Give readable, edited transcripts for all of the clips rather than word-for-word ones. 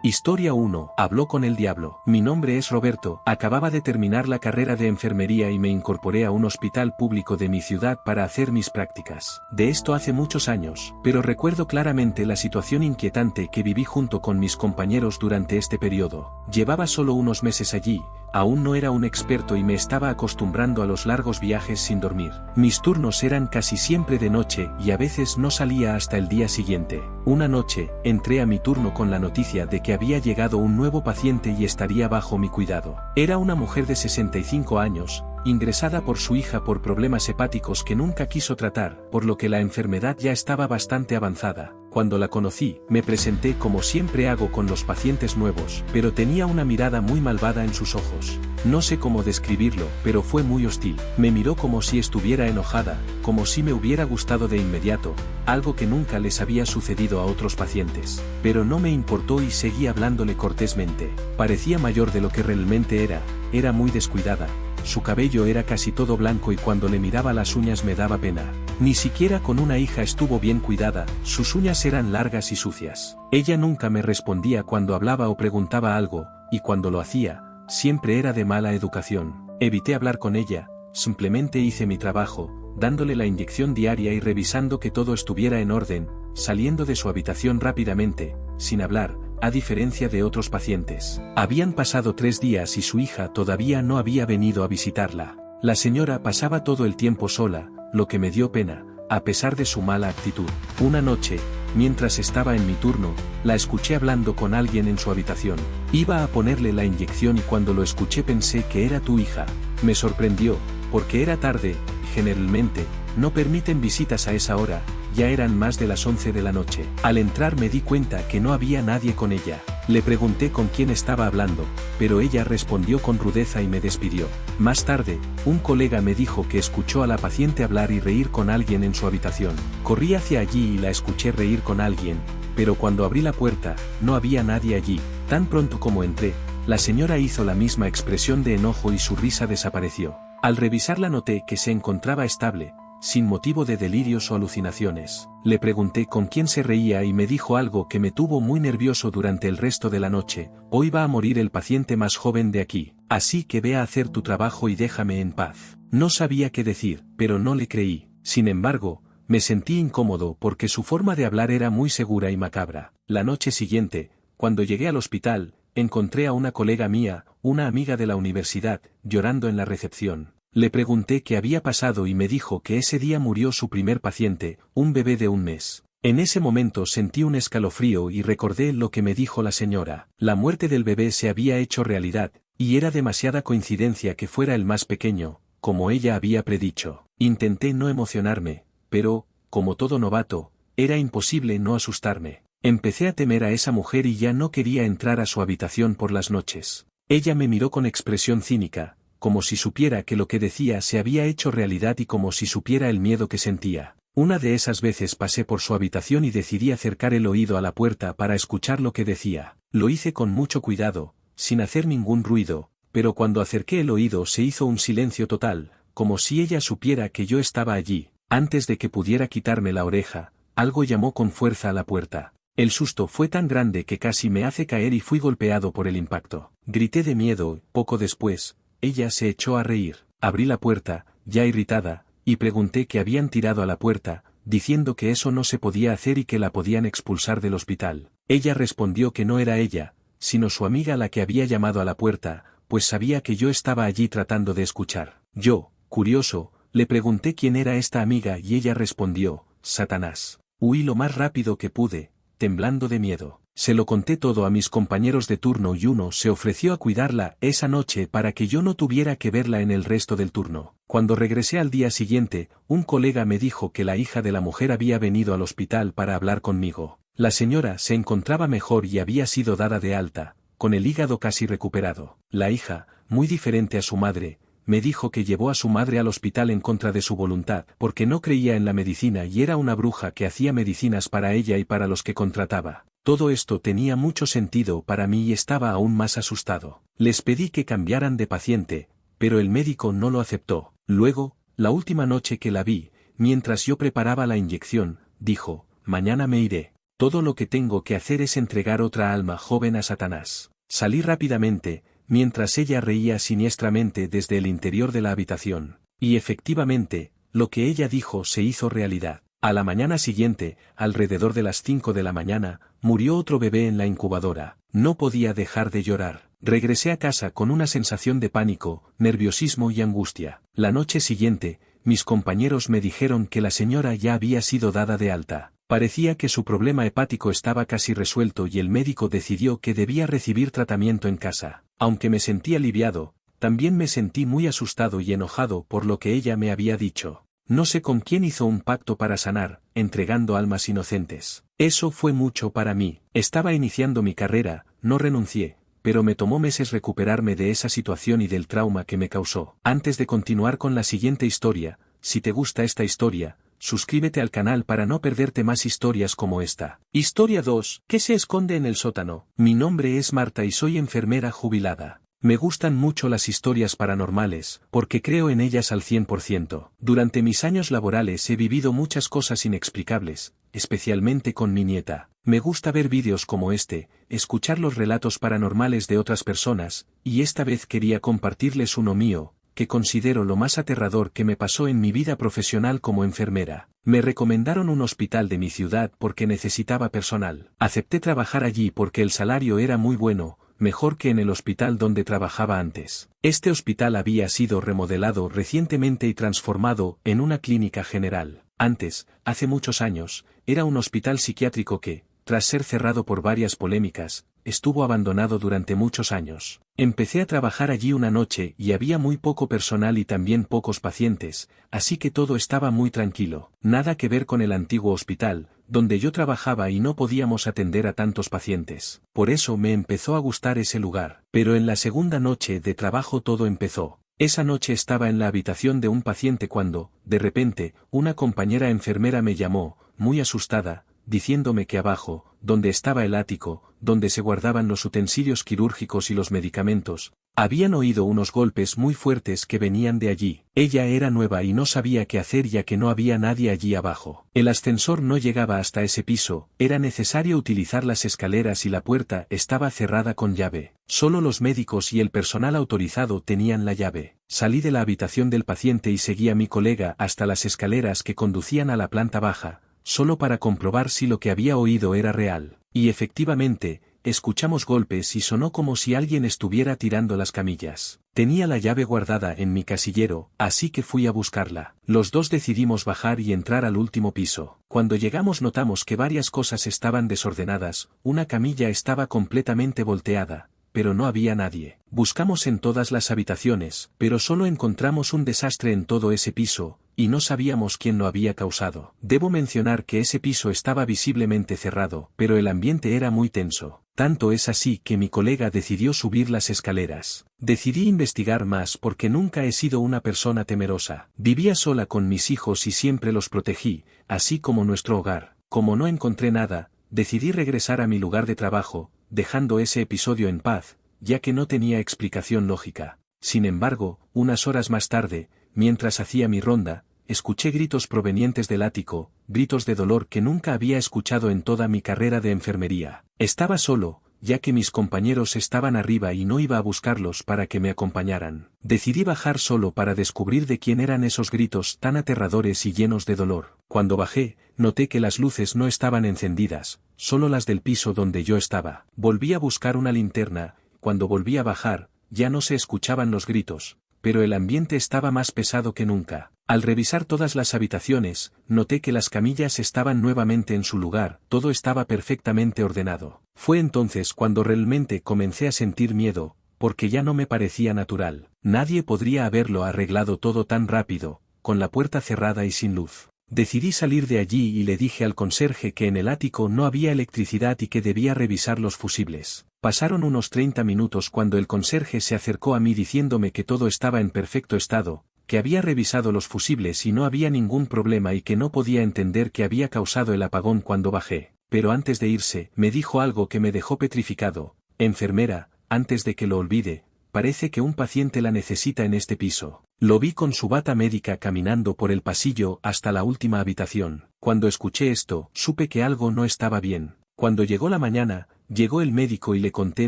Historia 1. Habló con el diablo. Mi nombre es Roberto, acababa de terminar la carrera de enfermería y me incorporé a un hospital público de mi ciudad para hacer mis prácticas. De esto hace muchos años, pero recuerdo claramente la situación inquietante que viví junto con mis compañeros durante este periodo. Llevaba solo unos meses allí, aún no era un experto y me estaba acostumbrando a los largos viajes sin dormir. Mis turnos eran casi siempre de noche y a veces no salía hasta el día siguiente. Una noche, entré a mi turno con la noticia de que había llegado un nuevo paciente y estaría bajo mi cuidado. Era una mujer de 65 años, ingresada por su hija por problemas hepáticos que nunca quiso tratar, por lo que la enfermedad ya estaba bastante avanzada. Cuando la conocí, me presenté como siempre hago con los pacientes nuevos, pero tenía una mirada muy malvada en sus ojos. No sé cómo describirlo, pero fue muy hostil. Me miró como si estuviera enojada, como si me hubiera gustado de inmediato, algo que nunca les había sucedido a otros pacientes. Pero no me importó y seguí hablándole cortésmente. Parecía mayor de lo que realmente era muy descuidada. Su cabello era casi todo blanco y cuando le miraba las uñas me daba pena. Ni siquiera con una hija estuvo bien cuidada, sus uñas eran largas y sucias. Ella nunca me respondía cuando hablaba o preguntaba algo, y cuando lo hacía, siempre era de mala educación. Evité hablar con ella, simplemente hice mi trabajo, dándole la inyección diaria y revisando que todo estuviera en orden, saliendo de su habitación rápidamente, sin hablar, a diferencia de otros pacientes. Habían pasado 3 días y su hija todavía no había venido a visitarla. La señora pasaba todo el tiempo sola, lo que me dio pena, a pesar de su mala actitud. Una noche, mientras estaba en mi turno, la escuché hablando con alguien en su habitación. Iba a ponerle la inyección y cuando lo escuché pensé que era tu hija. Me sorprendió, porque era tarde, y generalmente, no permiten visitas a esa hora. Ya eran más de las 11 de la noche. Al entrar me di cuenta que no había nadie con ella. Le pregunté con quién estaba hablando, pero ella respondió con rudeza y me despidió. Más tarde, un colega me dijo que escuchó a la paciente hablar y reír con alguien en su habitación. Corrí hacia allí y la escuché reír con alguien, pero cuando abrí la puerta, no había nadie allí. Tan pronto como entré, la señora hizo la misma expresión de enojo y su risa desapareció. Al revisarla noté que se encontraba estable, sin motivo de delirios o alucinaciones. Le pregunté con quién se reía y me dijo algo que me tuvo muy nervioso durante el resto de la noche. Hoy va a morir el paciente más joven de aquí, así que ve a hacer tu trabajo y déjame en paz. No sabía qué decir, pero no le creí. Sin embargo, me sentí incómodo porque su forma de hablar era muy segura y macabra. La noche siguiente, cuando llegué al hospital, encontré a una colega mía, una amiga de la universidad, llorando en la recepción. Le pregunté qué había pasado y me dijo que ese día murió su primer paciente, un bebé de 1 mes. En ese momento sentí un escalofrío y recordé lo que me dijo la señora. La muerte del bebé se había hecho realidad, y era demasiada coincidencia que fuera el más pequeño, como ella había predicho. Intenté no emocionarme, pero, como todo novato, era imposible no asustarme. Empecé a temer a esa mujer y ya no quería entrar a su habitación por las noches. Ella me miró con expresión cínica, como si supiera que lo que decía se había hecho realidad y como si supiera el miedo que sentía. Una de esas veces pasé por su habitación y decidí acercar el oído a la puerta para escuchar lo que decía. Lo hice con mucho cuidado, sin hacer ningún ruido, pero cuando acerqué el oído se hizo un silencio total, como si ella supiera que yo estaba allí. Antes de que pudiera quitarme la oreja, algo llamó con fuerza a la puerta. El susto fue tan grande que casi me hace caer y fui golpeado por el impacto. Grité de miedo. Poco después, ella se echó a reír. Abrí la puerta, ya irritada, y pregunté qué habían tirado a la puerta, diciendo que eso no se podía hacer y que la podían expulsar del hospital. Ella respondió que no era ella, sino su amiga la que había llamado a la puerta, pues sabía que yo estaba allí tratando de escuchar. Yo, curioso, le pregunté quién era esta amiga y ella respondió, Satanás. Huí lo más rápido que pude, temblando de miedo. Se lo conté todo a mis compañeros de turno y uno se ofreció a cuidarla esa noche para que yo no tuviera que verla en el resto del turno. Cuando regresé al día siguiente, un colega me dijo que la hija de la mujer había venido al hospital para hablar conmigo. La señora se encontraba mejor y había sido dada de alta, con el hígado casi recuperado. La hija, muy diferente a su madre, me dijo que llevó a su madre al hospital en contra de su voluntad, porque no creía en la medicina y era una bruja que hacía medicinas para ella y para los que contrataba. Todo esto tenía mucho sentido para mí y estaba aún más asustado. Les pedí que cambiaran de paciente, pero el médico no lo aceptó. Luego, la última noche que la vi, mientras yo preparaba la inyección, dijo, mañana me iré. todo lo que tengo que hacer es entregar otra alma joven a Satanás. Salí rápidamente, mientras ella reía siniestramente desde el interior de la habitación. Y efectivamente, lo que ella dijo se hizo realidad. A la mañana siguiente, alrededor de las 5 de la mañana, murió otro bebé en la incubadora. No podía dejar de llorar. Regresé a casa con una sensación de pánico, nerviosismo y angustia. La noche siguiente, mis compañeros me dijeron que la señora ya había sido dada de alta. Parecía que su problema hepático estaba casi resuelto y el médico decidió que debía recibir tratamiento en casa. Aunque me sentí aliviado, también me sentí muy asustado y enojado por lo que ella me había dicho. No sé con quién hizo un pacto para sanar, entregando almas inocentes. Eso fue mucho para mí. Estaba iniciando mi carrera, no renuncié, pero me tomó meses recuperarme de esa situación y del trauma que me causó. Antes de continuar con la siguiente historia, si te gusta esta historia, suscríbete al canal para no perderte más historias como esta. Historia 2. ¿Qué se esconde en el sótano? Mi nombre es Marta y soy enfermera jubilada. Me gustan mucho las historias paranormales, porque creo en ellas al 100%. Durante mis años laborales he vivido muchas cosas inexplicables, especialmente con mi nieta. Me gusta ver vídeos como este, escuchar los relatos paranormales de otras personas, y esta vez quería compartirles uno mío, que considero lo más aterrador que me pasó en mi vida profesional como enfermera. Me recomendaron un hospital de mi ciudad porque necesitaba personal. Acepté trabajar allí porque el salario era muy bueno, mejor que en el hospital donde trabajaba antes. Este hospital había sido remodelado recientemente y transformado en una clínica general. Antes, hace muchos años, era un hospital psiquiátrico que, tras ser cerrado por varias polémicas, estuvo abandonado durante muchos años. Empecé a trabajar allí una noche y había muy poco personal y también pocos pacientes, así que todo estaba muy tranquilo. Nada que ver con el antiguo hospital, donde yo trabajaba y no podíamos atender a tantos pacientes. Por eso me empezó a gustar ese lugar. Pero en la segunda noche de trabajo todo empezó. Esa noche estaba en la habitación de un paciente cuando, de repente, una compañera enfermera me llamó, muy asustada, diciéndome que abajo, donde estaba el ático, donde se guardaban los utensilios quirúrgicos y los medicamentos, habían oído unos golpes muy fuertes que venían de allí. Ella era nueva y no sabía qué hacer ya que no había nadie allí abajo. El ascensor no llegaba hasta ese piso, era necesario utilizar las escaleras y la puerta estaba cerrada con llave. Solo los médicos y el personal autorizado tenían la llave. Salí de la habitación del paciente y seguí a mi colega hasta las escaleras que conducían a la planta baja, solo para comprobar si lo que había oído era real. Y efectivamente, escuchamos golpes y sonó como si alguien estuviera tirando las camillas. Tenía la llave guardada en mi casillero, así que fui a buscarla. Los dos decidimos bajar y entrar al último piso. Cuando llegamos notamos que varias cosas estaban desordenadas, una camilla estaba completamente volteada, pero no había nadie. Buscamos en todas las habitaciones, pero solo encontramos un desastre en todo ese piso, y no sabíamos quién lo había causado. Debo mencionar que ese piso estaba visiblemente cerrado, pero el ambiente era muy tenso. Tanto es así que mi colega decidió subir las escaleras. Decidí investigar más porque nunca he sido una persona temerosa. Vivía sola con mis hijos y siempre los protegí, así como nuestro hogar. Como no encontré nada, decidí regresar a mi lugar de trabajo, dejando ese episodio en paz, ya que no tenía explicación lógica. Sin embargo, unas horas más tarde, mientras hacía mi ronda, escuché gritos provenientes del ático, gritos de dolor que nunca había escuchado en toda mi carrera de enfermería. Estaba solo, ya que mis compañeros estaban arriba y no iba a buscarlos para que me acompañaran. Decidí bajar solo para descubrir de quién eran esos gritos tan aterradores y llenos de dolor. Cuando bajé, noté que las luces no estaban encendidas, solo las del piso donde yo estaba. Volví a buscar una linterna, cuando volví a bajar, ya no se escuchaban los gritos, pero el ambiente estaba más pesado que nunca. Al revisar todas las habitaciones, noté que las camillas estaban nuevamente en su lugar, todo estaba perfectamente ordenado. Fue entonces cuando realmente comencé a sentir miedo, porque ya no me parecía natural. Nadie podría haberlo arreglado todo tan rápido, con la puerta cerrada y sin luz. Decidí salir de allí y le dije al conserje que en el ático no había electricidad y que debía revisar los fusibles. Pasaron unos 30 minutos cuando el conserje se acercó a mí diciéndome que todo estaba en perfecto estado, que había revisado los fusibles y no había ningún problema y que no podía entender qué había causado el apagón cuando bajé. Pero antes de irse, me dijo algo que me dejó petrificado: enfermera, antes de que lo olvide, parece que un paciente la necesita en este piso. Lo vi con su bata médica caminando por el pasillo hasta la última habitación. Cuando escuché esto, supe que algo no estaba bien. Cuando llegó la mañana, llegó el médico y le conté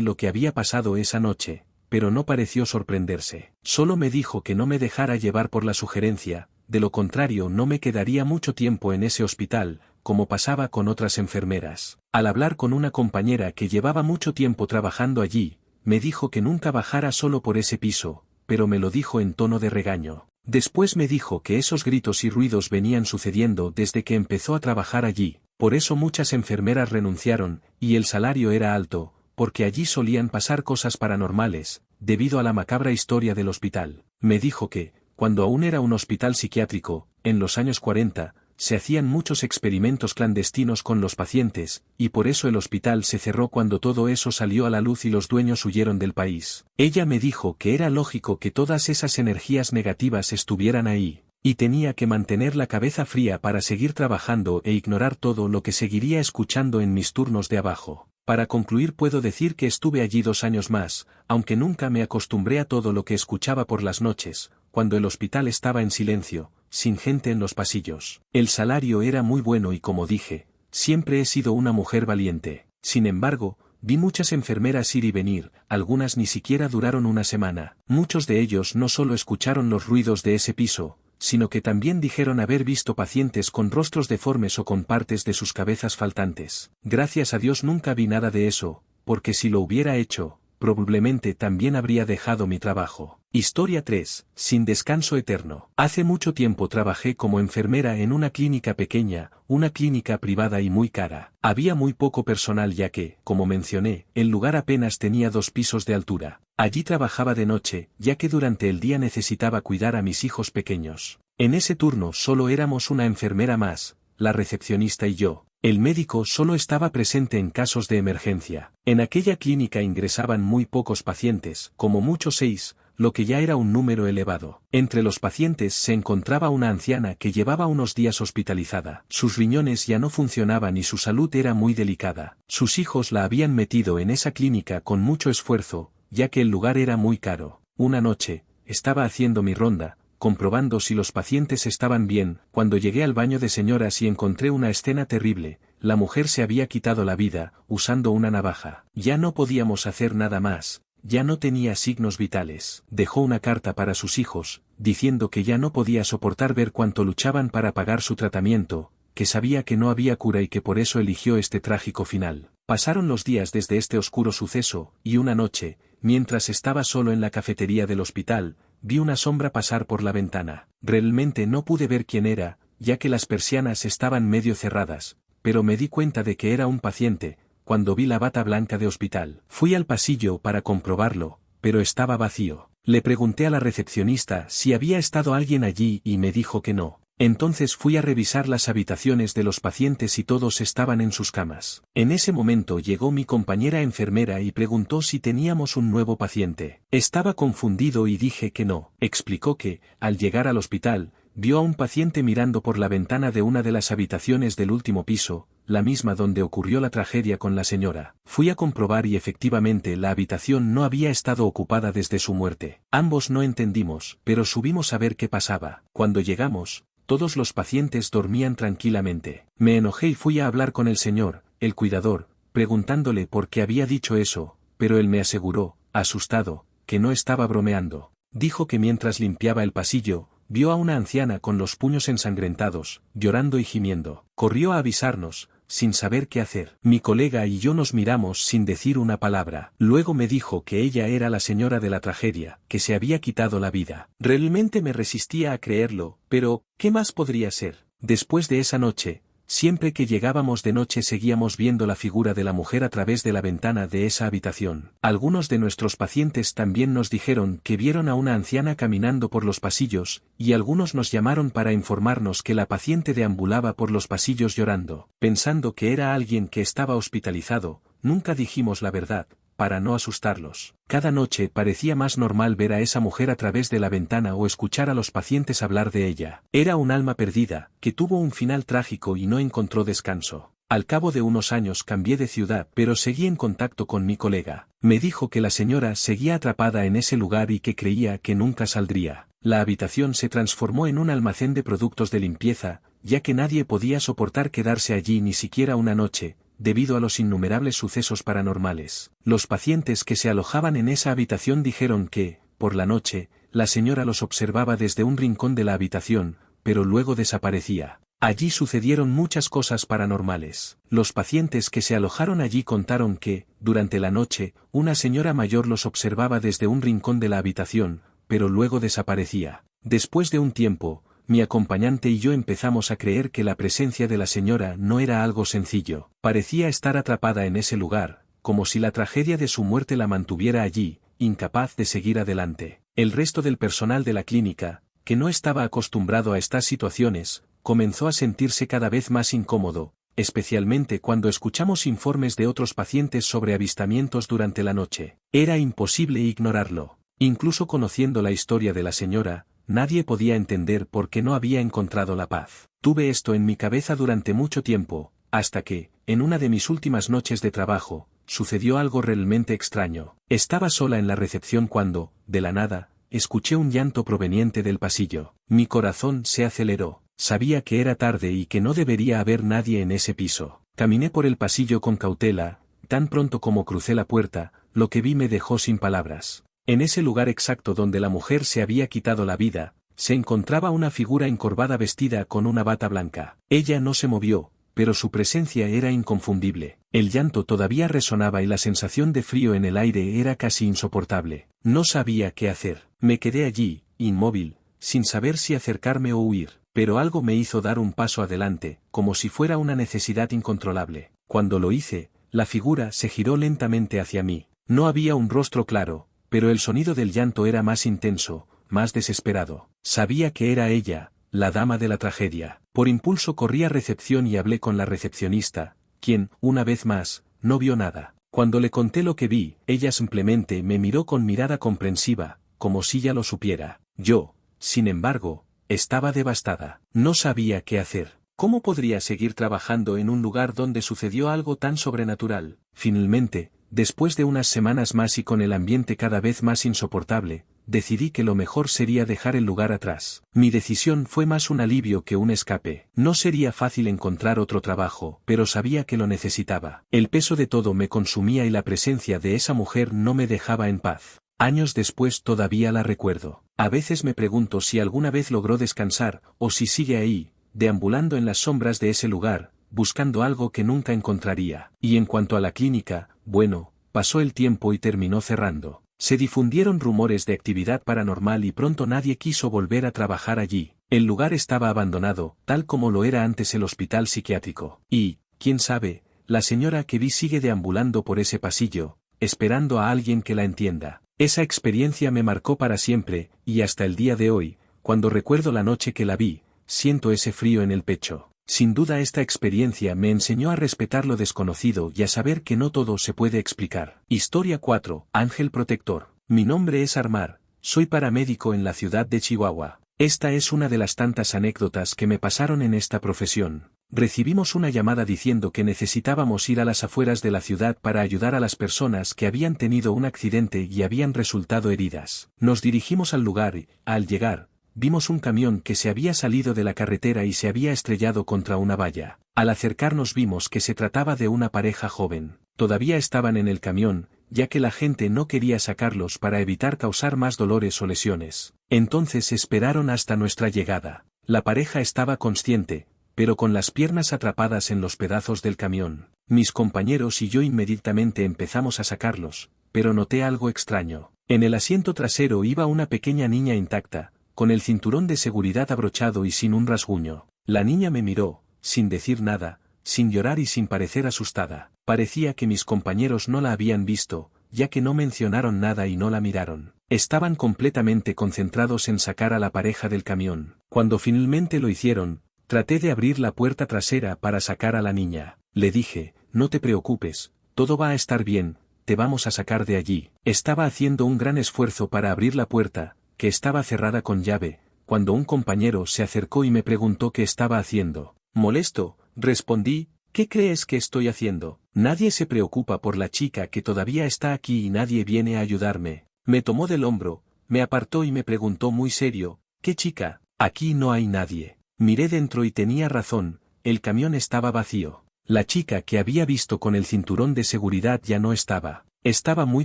lo que había pasado esa noche, pero no pareció sorprenderse. Solo me dijo que no me dejara llevar por la sugerencia, de lo contrario no me quedaría mucho tiempo en ese hospital, como pasaba con otras enfermeras. Al hablar con una compañera que llevaba mucho tiempo trabajando allí, me dijo que nunca bajara solo por ese piso, pero me lo dijo en tono de regaño. Después me dijo que esos gritos y ruidos venían sucediendo desde que empezó a trabajar allí, por eso muchas enfermeras renunciaron, y el salario era alto, porque allí solían pasar cosas paranormales, debido a la macabra historia del hospital. Me dijo que, cuando aún era un hospital psiquiátrico, en los años 40, se hacían muchos experimentos clandestinos con los pacientes, y por eso el hospital se cerró cuando todo eso salió a la luz y los dueños huyeron del país. Ella me dijo que era lógico que todas esas energías negativas estuvieran ahí, y tenía que mantener la cabeza fría para seguir trabajando e ignorar todo lo que seguiría escuchando en mis turnos de abajo. Para concluir puedo decir que estuve allí 2 años más, aunque nunca me acostumbré a todo lo que escuchaba por las noches, cuando el hospital estaba en silencio, sin gente en los pasillos. El salario era muy bueno y como dije, siempre he sido una mujer valiente. Sin embargo, vi muchas enfermeras ir y venir, algunas ni siquiera duraron una semana. Muchos de ellos no solo escucharon los ruidos de ese piso, sino que también dijeron haber visto pacientes con rostros deformes o con partes de sus cabezas faltantes. Gracias a Dios nunca vi nada de eso, porque si lo hubiera hecho, probablemente también habría dejado mi trabajo. Historia 3. Sin descanso eterno. Hace mucho tiempo trabajé como enfermera en una clínica pequeña, una clínica privada y muy cara. Había muy poco personal ya que, como mencioné, el lugar apenas tenía 2 pisos de altura. Allí trabajaba de noche, ya que durante el día necesitaba cuidar a mis hijos pequeños. En ese turno solo éramos una enfermera más, la recepcionista y yo. El médico solo estaba presente en casos de emergencia. En aquella clínica ingresaban muy pocos pacientes, como mucho 6, lo que ya era un número elevado. Entre los pacientes se encontraba una anciana que llevaba unos días hospitalizada. Sus riñones ya no funcionaban y su salud era muy delicada. Sus hijos la habían metido en esa clínica con mucho esfuerzo, ya que el lugar era muy caro. Una noche, estaba haciendo mi ronda, comprobando si los pacientes estaban bien, cuando llegué al baño de señoras y encontré una escena terrible. La mujer se había quitado la vida, usando una navaja. Ya no podíamos hacer nada más, ya no tenía signos vitales. Dejó una carta para sus hijos, diciendo que ya no podía soportar ver cuánto luchaban para pagar su tratamiento, que sabía que no había cura y que por eso eligió este trágico final. Pasaron los días desde este oscuro suceso, y una noche, mientras estaba solo en la cafetería del hospital, vi una sombra pasar por la ventana. Realmente no pude ver quién era, ya que las persianas estaban medio cerradas, pero me di cuenta de que era un paciente, cuando vi la bata blanca de hospital. Fui al pasillo para comprobarlo, pero estaba vacío. Le pregunté a la recepcionista si había estado alguien allí y me dijo que no. Entonces fui a revisar las habitaciones de los pacientes y todos estaban en sus camas. En ese momento llegó mi compañera enfermera y preguntó si teníamos un nuevo paciente. Estaba confundido y dije que no. Explicó que, al llegar al hospital, vio a un paciente mirando por la ventana de una de las habitaciones del último piso, la misma donde ocurrió la tragedia con la señora. Fui a comprobar y efectivamente la habitación no había estado ocupada desde su muerte. Ambos no entendimos, pero subimos a ver qué pasaba. Cuando llegamos, todos los pacientes dormían tranquilamente. Me enojé y fui a hablar con el señor, el cuidador, preguntándole por qué había dicho eso, pero él me aseguró, asustado, que no estaba bromeando. Dijo que mientras limpiaba el pasillo, vio a una anciana con los puños ensangrentados, llorando y gimiendo. Corrió a avisarnos, sin saber qué hacer. Mi colega y yo nos miramos sin decir una palabra. Luego me dijo que ella era la señora de la tragedia, que se había quitado la vida. Realmente me resistía a creerlo, pero, ¿qué más podría ser? Después de esa noche, siempre que llegábamos de noche seguíamos viendo la figura de la mujer a través de la ventana de esa habitación. Algunos de nuestros pacientes también nos dijeron que vieron a una anciana caminando por los pasillos, y algunos nos llamaron para informarnos que la paciente deambulaba por los pasillos llorando. Pensando que era alguien que estaba hospitalizado, nunca dijimos la verdad, para no asustarlos. Cada noche parecía más normal ver a esa mujer a través de la ventana o escuchar a los pacientes hablar de ella. Era un alma perdida, que tuvo un final trágico y no encontró descanso. Al cabo de unos años cambié de ciudad, pero seguí en contacto con mi colega. Me dijo que la señora seguía atrapada en ese lugar y que creía que nunca saldría. La habitación se transformó en un almacén de productos de limpieza, ya que nadie podía soportar quedarse allí ni siquiera una noche, debido a los innumerables sucesos paranormales. Los pacientes que se alojaban en esa habitación dijeron que, por la noche, la señora los observaba desde un rincón de la habitación, pero luego desaparecía. Allí sucedieron muchas cosas paranormales. Los pacientes que se alojaron allí contaron que, durante la noche, una señora mayor los observaba desde un rincón de la habitación, pero luego desaparecía. Después de un tiempo, mi acompañante y yo empezamos a creer que la presencia de la señora no era algo sencillo. Parecía estar atrapada en ese lugar, como si la tragedia de su muerte la mantuviera allí, incapaz de seguir adelante. El resto del personal de la clínica, que no estaba acostumbrado a estas situaciones, comenzó a sentirse cada vez más incómodo, especialmente cuando escuchamos informes de otros pacientes sobre avistamientos durante la noche. Era imposible ignorarlo. Incluso conociendo la historia de la señora, nadie podía entender por qué no había encontrado la paz. Tuve esto en mi cabeza durante mucho tiempo, hasta que, en una de mis últimas noches de trabajo, sucedió algo realmente extraño. Estaba sola en la recepción cuando, de la nada, escuché un llanto proveniente del pasillo. Mi corazón se aceleró. Sabía que era tarde y que no debería haber nadie en ese piso. Caminé por el pasillo con cautela, tan pronto como crucé la puerta, lo que vi me dejó sin palabras. En ese lugar exacto donde la mujer se había quitado la vida, se encontraba una figura encorvada vestida con una bata blanca. Ella no se movió, pero su presencia era inconfundible. El llanto todavía resonaba y la sensación de frío en el aire era casi insoportable. No sabía qué hacer. Me quedé allí, inmóvil, sin saber si acercarme o huir. Pero algo me hizo dar un paso adelante, como si fuera una necesidad incontrolable. Cuando lo hice, la figura se giró lentamente hacia mí. No había un rostro claro, pero el sonido del llanto era más intenso, más desesperado. Sabía que era ella, la dama de la tragedia. Por impulso corrí a recepción y hablé con la recepcionista, quien, una vez más, no vio nada. Cuando le conté lo que vi, ella simplemente me miró con mirada comprensiva, como si ya lo supiera. Yo, sin embargo, estaba devastada. No sabía qué hacer. ¿Cómo podría seguir trabajando en un lugar donde sucedió algo tan sobrenatural? Finalmente, después de unas semanas más y con el ambiente cada vez más insoportable, decidí que lo mejor sería dejar el lugar atrás. Mi decisión fue más un alivio que un escape. No sería fácil encontrar otro trabajo, pero sabía que lo necesitaba. El peso de todo me consumía y la presencia de esa mujer no me dejaba en paz. Años después todavía la recuerdo. A veces me pregunto si alguna vez logró descansar, o si sigue ahí, deambulando en las sombras de ese lugar, buscando algo que nunca encontraría. Y en cuanto a la clínica, bueno, pasó el tiempo y terminó cerrando. Se difundieron rumores de actividad paranormal y pronto nadie quiso volver a trabajar allí. El lugar estaba abandonado, tal como lo era antes el hospital psiquiátrico. Y, quién sabe, la señora que vi sigue deambulando por ese pasillo, esperando a alguien que la entienda. Esa experiencia me marcó para siempre, y hasta el día de hoy, cuando recuerdo la noche que la vi, siento ese frío en el pecho. Sin duda esta experiencia me enseñó a respetar lo desconocido y a saber que no todo se puede explicar. Historia 4. Ángel Protector. Mi nombre es Armar, soy paramédico en la ciudad de Chihuahua. Esta es una de las tantas anécdotas que me pasaron en esta profesión. Recibimos una llamada diciendo que necesitábamos ir a las afueras de la ciudad para ayudar a las personas que habían tenido un accidente y habían resultado heridas. Nos dirigimos al lugar y, al llegar, vimos un camión que se había salido de la carretera y se había estrellado contra una valla. Al acercarnos vimos que se trataba de una pareja joven. Todavía estaban en el camión, ya que la gente no quería sacarlos para evitar causar más dolores o lesiones. Entonces esperaron hasta nuestra llegada. La pareja estaba consciente, pero con las piernas atrapadas en los pedazos del camión. Mis compañeros y yo inmediatamente empezamos a sacarlos, pero noté algo extraño. En el asiento trasero iba una pequeña niña intacta, con el cinturón de seguridad abrochado y sin un rasguño. La niña me miró, sin decir nada, sin llorar y sin parecer asustada. Parecía que mis compañeros no la habían visto, ya que no mencionaron nada y no la miraron. Estaban completamente concentrados en sacar a la pareja del camión. Cuando finalmente lo hicieron, traté de abrir la puerta trasera para sacar a la niña. Le dije, no te preocupes, todo va a estar bien, te vamos a sacar de allí. Estaba haciendo un gran esfuerzo para abrir la puerta, que estaba cerrada con llave, cuando un compañero se acercó y me preguntó qué estaba haciendo. Molesto, respondí, ¿Qué crees que estoy haciendo? Nadie se preocupa por la chica que todavía está aquí y nadie viene a ayudarme. Me tomó del hombro, me apartó y me preguntó muy serio, ¿qué chica? Aquí no hay nadie. Miré dentro y tenía razón, el camión estaba vacío. La chica que había visto con el cinturón de seguridad ya no estaba. Estaba muy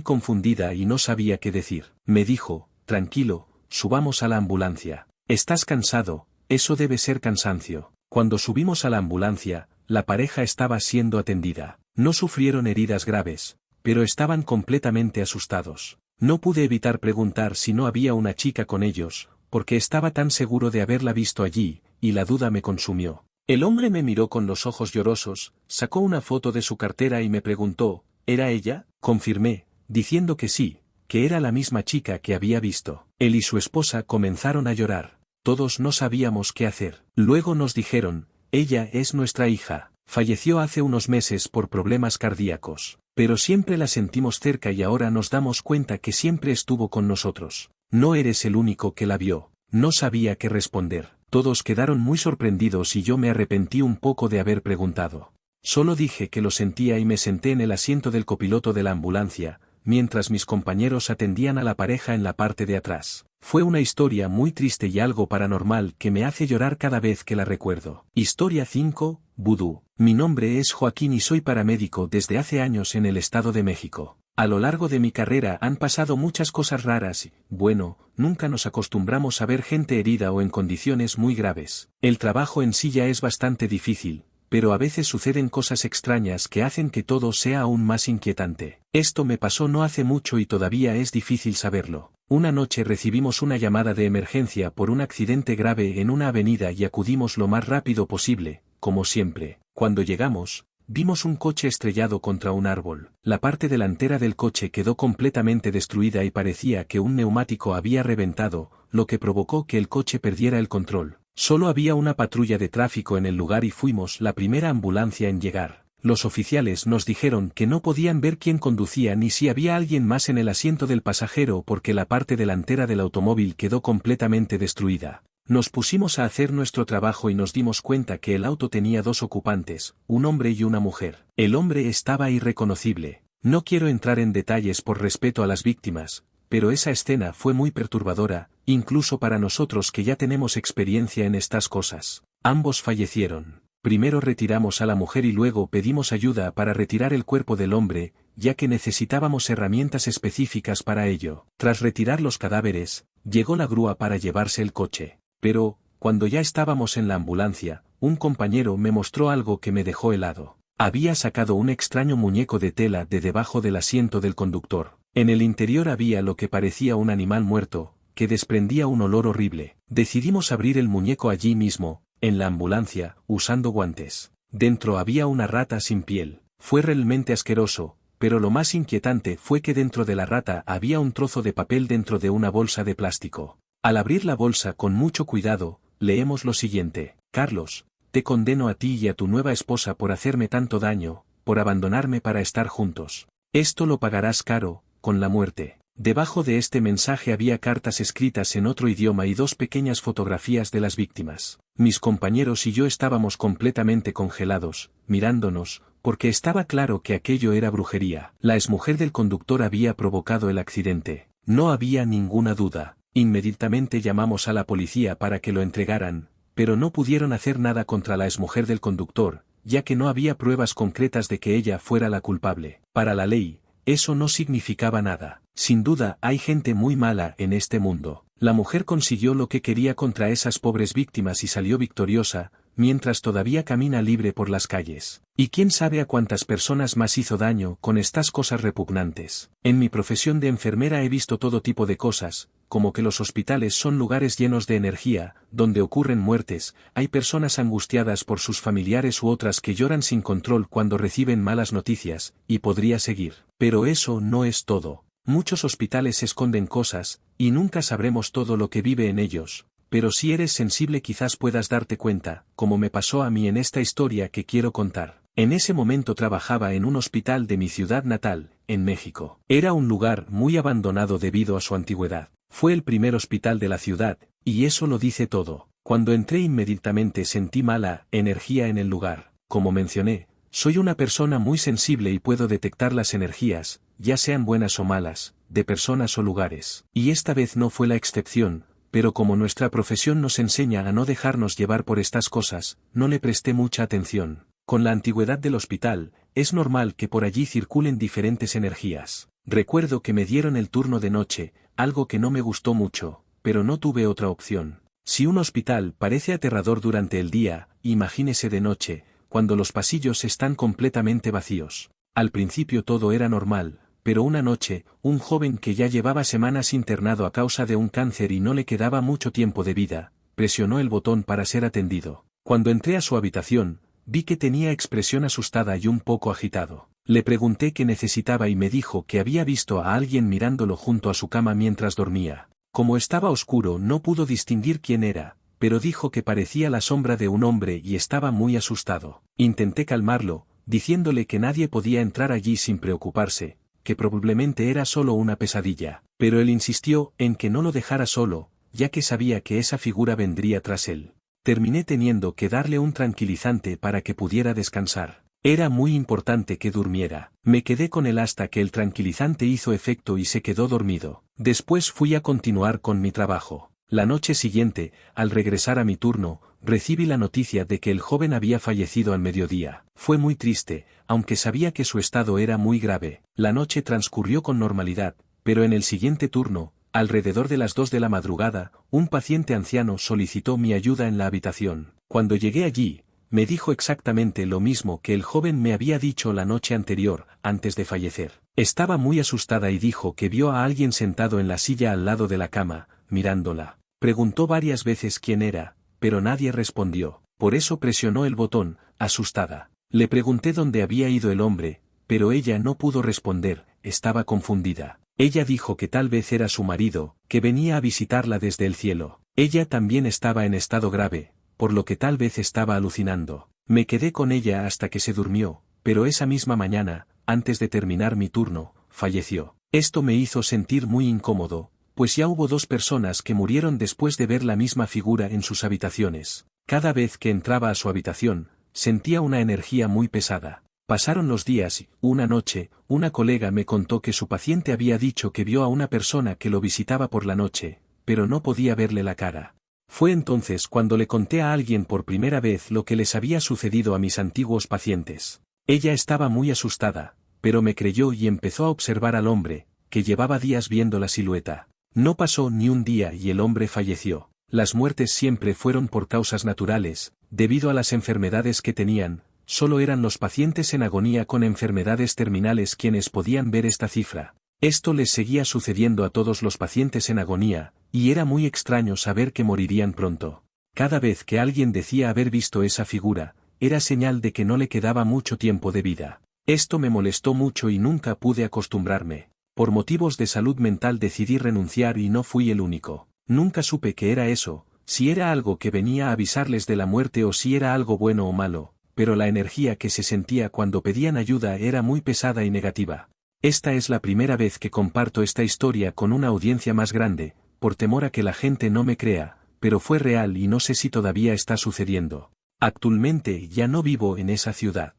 confundida y no sabía qué decir. Me dijo, tranquilo, subamos a la ambulancia. ¿Estás cansado? Eso debe ser cansancio. Cuando subimos a la ambulancia, la pareja estaba siendo atendida. No sufrieron heridas graves, pero estaban completamente asustados. No pude evitar preguntar si no había una chica con ellos, porque estaba tan seguro de haberla visto allí, y la duda me consumió. El hombre me miró con los ojos llorosos, sacó una foto de su cartera y me preguntó, ¿era ella? Confirmé, diciendo que sí, que era la misma chica que había visto. Él y su esposa comenzaron a llorar. Todos no sabíamos qué hacer. Luego nos dijeron, ella es nuestra hija, falleció hace unos meses por problemas cardíacos, pero siempre la sentimos cerca y ahora nos damos cuenta que siempre estuvo con nosotros. No eres el único que la vio. No sabía qué responder. Todos quedaron muy sorprendidos y yo me arrepentí un poco de haber preguntado. Solo dije que lo sentía y me senté en el asiento del copiloto de la ambulancia, mientras mis compañeros atendían a la pareja en la parte de atrás. Fue una historia muy triste y algo paranormal que me hace llorar cada vez que la recuerdo. Historia 5, Vudú. Mi nombre es Joaquín y soy paramédico desde hace años en el Estado de México. A lo largo de mi carrera han pasado muchas cosas raras y, bueno, nunca nos acostumbramos a ver gente herida o en condiciones muy graves. El trabajo en sí ya es bastante difícil, pero a veces suceden cosas extrañas que hacen que todo sea aún más inquietante. Esto me pasó no hace mucho y todavía es difícil saberlo. Una noche recibimos una llamada de emergencia por un accidente grave en una avenida y acudimos lo más rápido posible, como siempre. Cuando llegamos, vimos un coche estrellado contra un árbol. La parte delantera del coche quedó completamente destruida y parecía que un neumático había reventado, lo que provocó que el coche perdiera el control. Solo había una patrulla de tráfico en el lugar y fuimos la primera ambulancia en llegar. Los oficiales nos dijeron que no podían ver quién conducía ni si había alguien más en el asiento del pasajero porque la parte delantera del automóvil quedó completamente destruida. Nos pusimos a hacer nuestro trabajo y nos dimos cuenta que el auto tenía dos ocupantes, un hombre y una mujer. El hombre estaba irreconocible. No quiero entrar en detalles por respeto a las víctimas, pero esa escena fue muy perturbadora, incluso para nosotros que ya tenemos experiencia en estas cosas. Ambos fallecieron. Primero retiramos a la mujer y luego pedimos ayuda para retirar el cuerpo del hombre, ya que necesitábamos herramientas específicas para ello. Tras retirar los cadáveres, llegó la grúa para llevarse el coche. Pero, cuando ya estábamos en la ambulancia, un compañero me mostró algo que me dejó helado. Había sacado un extraño muñeco de tela de debajo del asiento del conductor. En el interior había lo que parecía un animal muerto, que desprendía un olor horrible. Decidimos abrir el muñeco allí mismo, en la ambulancia, usando guantes. Dentro había una rata sin piel. Fue realmente asqueroso, pero lo más inquietante fue que dentro de la rata había un trozo de papel dentro de una bolsa de plástico. Al abrir la bolsa con mucho cuidado, leemos lo siguiente: Carlos, te condeno a ti y a tu nueva esposa por hacerme tanto daño, por abandonarme para estar juntos. Esto lo pagarás caro, con la muerte. Debajo de este mensaje había cartas escritas en otro idioma y dos pequeñas fotografías de las víctimas. Mis compañeros y yo estábamos completamente congelados, mirándonos, porque estaba claro que aquello era brujería. La exmujer del conductor había provocado el accidente. No había ninguna duda. Inmediatamente llamamos a la policía para que lo entregaran, pero no pudieron hacer nada contra la exmujer del conductor, ya que no había pruebas concretas de que ella fuera la culpable. Para la ley, eso no significaba nada. Sin duda hay gente muy mala en este mundo. La mujer consiguió lo que quería contra esas pobres víctimas y salió victoriosa, mientras todavía camina libre por las calles. Y quién sabe a cuántas personas más hizo daño con estas cosas repugnantes. En mi profesión de enfermera he visto todo tipo de cosas, como que los hospitales son lugares llenos de energía, donde ocurren muertes, hay personas angustiadas por sus familiares u otras que lloran sin control cuando reciben malas noticias, y podría seguir. Pero eso no es todo. Muchos hospitales esconden cosas, y nunca sabremos todo lo que vive en ellos. Pero si eres sensible quizás puedas darte cuenta, como me pasó a mí en esta historia que quiero contar. En ese momento trabajaba en un hospital de mi ciudad natal, en México. Era un lugar muy abandonado debido a su antigüedad. Fue el primer hospital de la ciudad, y eso lo dice todo. Cuando entré inmediatamente sentí mala energía en el lugar. Como mencioné, Soy una persona muy sensible y puedo detectar las energías, ya sean buenas o malas, de personas o lugares. Y esta vez no fue la excepción, pero como nuestra profesión nos enseña a no dejarnos llevar por estas cosas, no le presté mucha atención. Con la antigüedad del hospital, es normal que por allí circulen diferentes energías. Recuerdo que me dieron el turno de noche, algo que no me gustó mucho, pero no tuve otra opción. Si un hospital parece aterrador durante el día, imagínese de noche, cuando los pasillos están completamente vacíos. Al principio todo era normal, pero una noche, un joven que ya llevaba semanas internado a causa de un cáncer y no le quedaba mucho tiempo de vida, presionó el botón para ser atendido. Cuando entré a su habitación, vi que tenía expresión asustada y un poco agitado. Le pregunté qué necesitaba y me dijo que había visto a alguien mirándolo junto a su cama mientras dormía. Como estaba oscuro no pudo distinguir quién era, pero dijo que parecía la sombra de un hombre y estaba muy asustado. Intenté calmarlo, diciéndole que nadie podía entrar allí sin preocuparse, que probablemente era solo una pesadilla, pero él insistió en que no lo dejara solo, ya que sabía que esa figura vendría tras él. Terminé teniendo que darle un tranquilizante para que pudiera descansar. Era muy importante que durmiera. Me quedé con él hasta que el tranquilizante hizo efecto y se quedó dormido. Después fui a continuar con mi trabajo. La noche siguiente, al regresar a mi turno, recibí la noticia de que el joven había fallecido al mediodía. Fue muy triste, aunque sabía que su estado era muy grave. La noche transcurrió con normalidad, pero en el siguiente turno, alrededor de las 2 de la madrugada, un paciente anciano solicitó mi ayuda en la habitación. Cuando llegué allí, me dijo exactamente lo mismo que el joven me había dicho la noche anterior, antes de fallecer. Estaba muy asustada y dijo que vio a alguien sentado en la silla al lado de la cama, mirándola. Preguntó varias veces quién era, pero nadie respondió. Por eso presionó el botón, asustada. Le pregunté dónde había ido el hombre, pero ella no pudo responder, estaba confundida. Ella dijo que tal vez era su marido, que venía a visitarla desde el cielo. Ella también estaba en estado grave, por lo que tal vez estaba alucinando. Me quedé con ella hasta que se durmió, pero esa misma mañana, antes de terminar mi turno, falleció. Esto me hizo sentir muy incómodo, pues ya hubo 2 personas que murieron después de ver la misma figura en sus habitaciones. Cada vez que entraba a su habitación, sentía una energía muy pesada. Pasaron los días y, una noche, una colega me contó que su paciente había dicho que vio a una persona que lo visitaba por la noche, pero no podía verle la cara. Fue entonces cuando le conté a alguien por primera vez lo que les había sucedido a mis antiguos pacientes. Ella estaba muy asustada, pero me creyó y empezó a observar al hombre, que llevaba días viendo la silueta. No pasó ni un día y el hombre falleció. Las muertes siempre fueron por causas naturales, debido a las enfermedades que tenían, solo eran los pacientes en agonía con enfermedades terminales quienes podían ver esta cifra. Esto les seguía sucediendo a todos los pacientes en agonía, y era muy extraño saber que morirían pronto. Cada vez que alguien decía haber visto esa figura, era señal de que no le quedaba mucho tiempo de vida. Esto me molestó mucho y nunca pude acostumbrarme. Por motivos de salud mental decidí renunciar y no fui el único. Nunca supe qué era eso, si era algo que venía a avisarles de la muerte o si era algo bueno o malo, pero la energía que se sentía cuando pedían ayuda era muy pesada y negativa. Esta es la primera vez que comparto esta historia con una audiencia más grande, por temor a que la gente no me crea, pero fue real y no sé si todavía está sucediendo. Actualmente ya no vivo en esa ciudad.